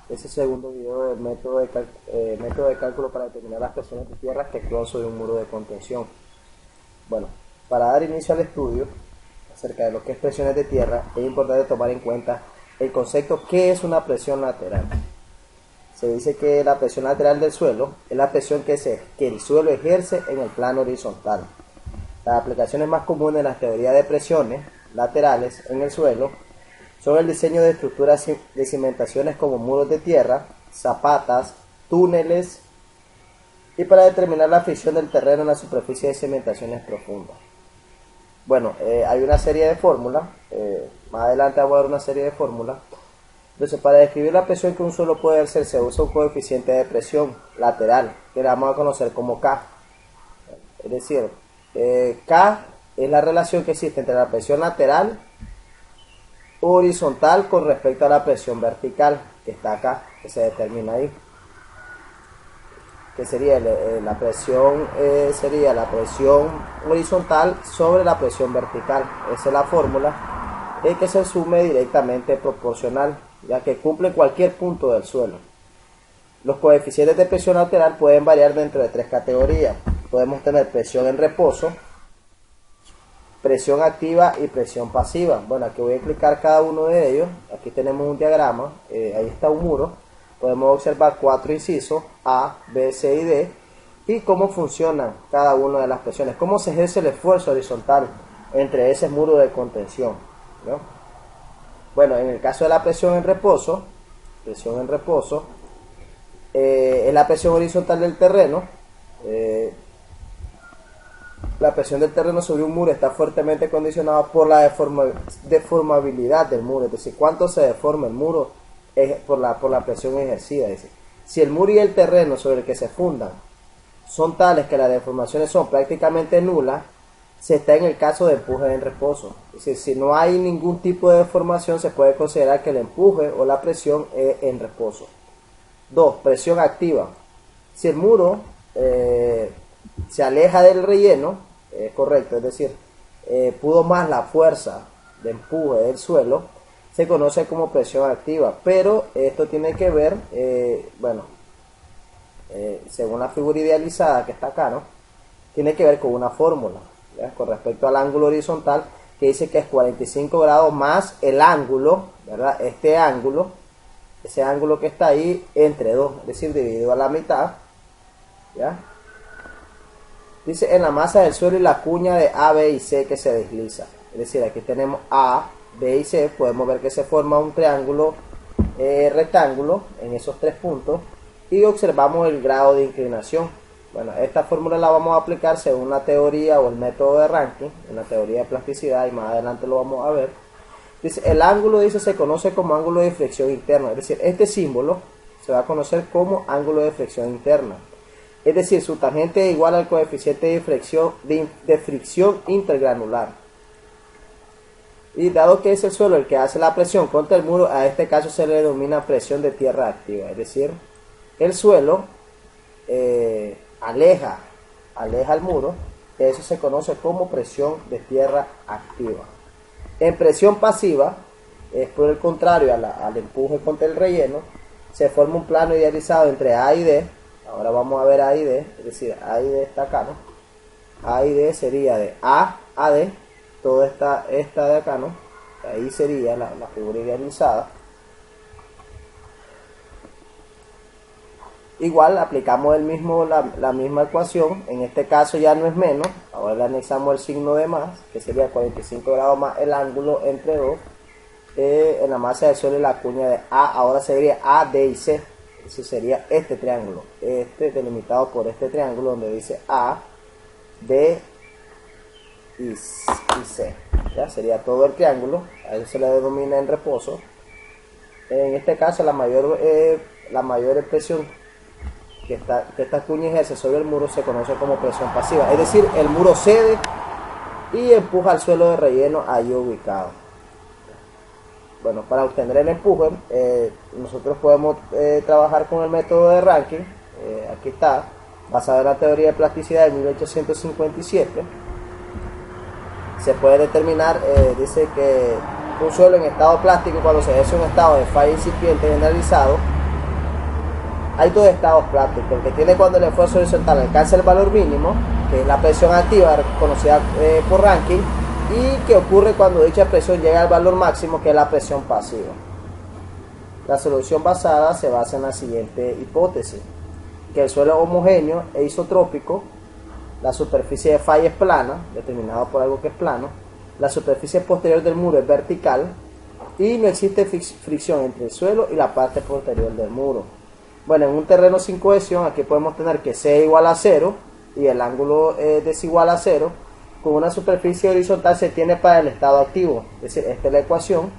ese segundo video del método de cálculo para determinar las presiones de tierra que actúan sobre un muro de contención. Bueno, para dar inicio al estudio acerca de lo que es presiones de tierra, es importante tomar en cuenta el concepto ¿qué es una presión lateral? Se dice que la presión lateral del suelo es la presión que el suelo ejerce en el plano horizontal. Las aplicaciones más comunes de la teoría de presiones laterales en el suelo son el diseño de estructuras de cimentaciones como muros de tierra, zapatas, túneles y para determinar la fricción del terreno en la superficie de cimentaciones profundas. Bueno, hay una serie de fórmulas, más adelante vamos a ver una serie de fórmulas. Entonces, para describir la presión que un suelo puede ejercer se usa un coeficiente de presión lateral que le vamos a conocer como K. Es decir, K es la relación que existe entre la presión lateral horizontal con respecto a la presión vertical que está acá, que se determina ahí, que sería la presión horizontal sobre la presión vertical. Esa es la fórmula que se sume directamente proporcional, ya que cumple cualquier punto del suelo. Los coeficientes de presión lateral pueden variar dentro de tres categorías. Podemos tener presión en reposo, presión activa y presión pasiva. Bueno, aquí voy a explicar cada uno de ellos. Aquí tenemos un diagrama, ahí está un muro. Podemos observar 4 incisos, A, B, C y D, y cómo funcionan cada una de las presiones, cómo se ejerce el esfuerzo horizontal entre ese muro de contención, ¿no? Bueno, en el caso de la presión en reposo es la presión horizontal del terreno. La presión del terreno sobre un muro está fuertemente condicionada por la deformabilidad del muro, es decir, cuánto se deforma el muro es por la presión ejercida. Es decir, si el muro y el terreno sobre el que se fundan son tales que las deformaciones son prácticamente nulas, se está en el caso de empuje en reposo. Es decir, si no hay ningún tipo de deformación, se puede considerar que el empuje o la presión es en reposo. 2. Presión activa. Si el muro se aleja del relleno, correcto, es decir, pudo más la fuerza de empuje del suelo, se conoce como presión activa, pero esto tiene que ver, según la figura idealizada que está acá, ¿no? Tiene que ver con una fórmula, ¿ya? Con respecto al ángulo horizontal, que dice que es 45 grados más el ángulo, ¿verdad? Ese ángulo que está ahí entre 2, es decir, dividido a la mitad, ¿ya? Dice en la masa del suelo y la cuña de A, B y C que se desliza. Es decir, aquí tenemos A, B y C, podemos ver que se forma un triángulo rectángulo en esos 3 puntos y observamos el grado de inclinación. Bueno, esta fórmula la vamos a aplicar según la teoría o el método de Rankine, en la teoría de plasticidad, y más adelante lo vamos a ver. Dice, el ángulo, se conoce como ángulo de fricción interna, es decir, este símbolo se va a conocer como ángulo de fricción interna. Es decir, su tangente es igual al coeficiente de fricción intergranular. Y dado que es el suelo el que hace la presión contra el muro, a este caso se le denomina presión de tierra activa. Es decir, el suelo aleja al muro, eso se conoce como presión de tierra activa. En presión pasiva, es por el contrario al empuje contra el relleno, se forma un plano idealizado entre A y D. Ahora vamos a ver A y D, es decir, A y D está acá, ¿no? A y D sería de A a D, toda esta de acá, ¿no? Ahí sería la figura idealizada. Igual aplicamos la misma ecuación, en este caso ya no es menos, ahora le anexamos el signo de más, que sería 45 grados más el ángulo entre 2, en la masa del suelo y la cuña de A, ahora sería A, D y C. Eso sería este triángulo, delimitado por este triángulo donde dice A, D y C. ¿Ya? Sería todo el triángulo, a eso se le denomina en reposo. En este caso la mayor presión que esta cuña ejerce sobre el muro se conoce como presión pasiva, es decir, el muro cede y empuja al suelo de relleno allí ubicado. Bueno, para obtener el empuje, nosotros podemos trabajar con el método de Rankine, aquí está, basado en la teoría de plasticidad de 1857. Se puede determinar, dice que un suelo en estado plástico, cuando se ejerce un estado de falla incipiente generalizado, hay dos estados prácticos, el que tiene cuando el esfuerzo horizontal alcanza el valor mínimo, que es la presión activa conocida por Rankine, y que ocurre cuando dicha presión llega al valor máximo, que es la presión pasiva. La solución basada se basa en la siguiente hipótesis: que el suelo es homogéneo e isotrópico, la superficie de falla es plana, determinado por algo que es plano, la superficie posterior del muro es vertical y no existe fricción entre el suelo y la parte posterior del muro. Bueno, en un terreno sin cohesión, aquí podemos tener que C igual a 0 y el ángulo desigual a 0. Con una superficie horizontal se tiene para el estado activo, es decir, esta es la ecuación,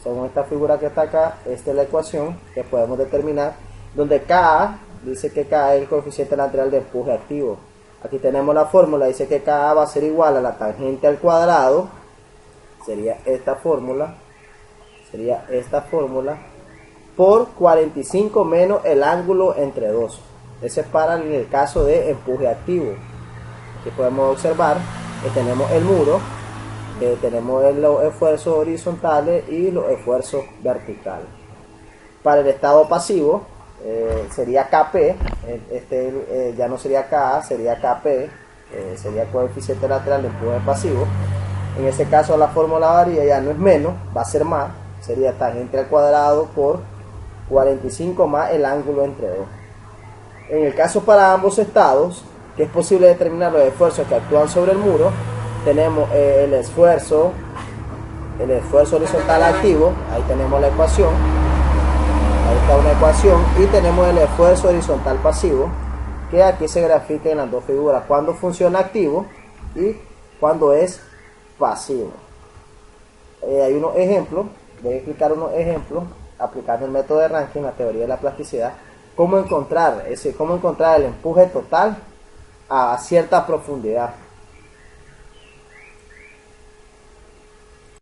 según esta figura que está acá, esta es la ecuación que podemos determinar, donde Ka dice que Ka es el coeficiente lateral de empuje activo. Aquí tenemos la fórmula, dice que Ka va a ser igual a la tangente al cuadrado, sería esta fórmula, por 45 menos el ángulo entre 2. Ese es para en el caso de empuje activo. Aquí podemos observar que tenemos el muro, tenemos los esfuerzos horizontales y los esfuerzos verticales. Para el estado pasivo sería Kp, ya no sería Ka, sería Kp, sería coeficiente lateral de empuje pasivo. En ese caso la fórmula varía, ya no es menos, va a ser más, sería tangente al cuadrado por 45 más el ángulo entre 2. En el caso para ambos estados, que es posible determinar los esfuerzos que actúan sobre el muro, tenemos el esfuerzo horizontal activo, ahí tenemos la ecuación, ahí está una ecuación, y tenemos el esfuerzo horizontal pasivo, que aquí se grafica en las dos figuras, cuando funciona activo y cuando es pasivo. Hay unos ejemplos, voy a explicar unos ejemplos aplicando el método de Rankine, la teoría de la plasticidad, cómo encontrar el empuje total a cierta profundidad.